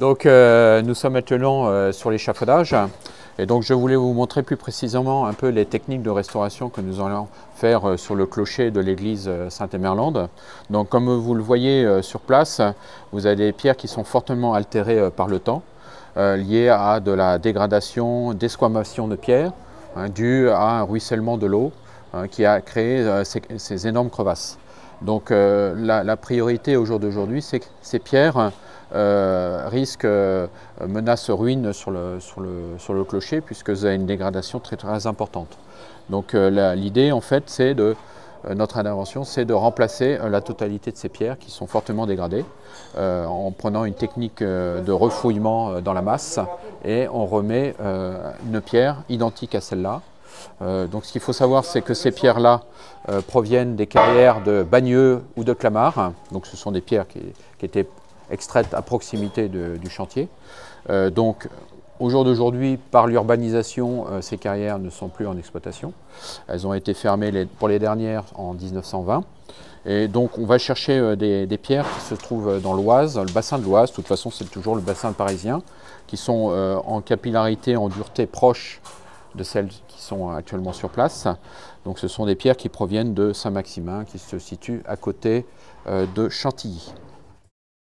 Donc nous sommes actuellement sur l'échafaudage et donc je voulais vous montrer plus précisément un peu les techniques de restauration que nous allons faire sur le clocher de l'église Saint-Emerlande. Donc comme vous le voyez sur place, vous avez des pierres qui sont fortement altérées par le temps, liées à de la dégradation, desquamation de pierres, due à un ruissellement de l'eau qui a créé ces énormes crevasses. Donc la priorité au jour d'aujourd'hui, c'est que ces pierres risque, menace ruine sur le clocher puisque vous avez une dégradation très importante. Donc l'idée en fait c'est de notre intervention, c'est de remplacer la totalité de ces pierres qui sont fortement dégradées en prenant une technique de refouillement dans la masse et on remet une pierre identique à celle-là. Donc ce qu'il faut savoir, c'est que ces pierres-là proviennent des carrières de Bagneux ou de Clamart. Donc ce sont des pierres qui étaient extraites à proximité du chantier. Donc au jour d'aujourd'hui, par l'urbanisation, ces carrières ne sont plus en exploitation. Elles ont été fermées pour les dernières en 1920. Et donc on va chercher des pierres qui se trouvent dans l'Oise, le bassin de l'Oise, de toute façon c'est toujours le bassin parisien, qui sont en capillarité, en dureté proche de celles qui sont actuellement sur place. Donc ce sont des pierres qui proviennent de Saint-Maximin, qui se situe à côté de Chantilly.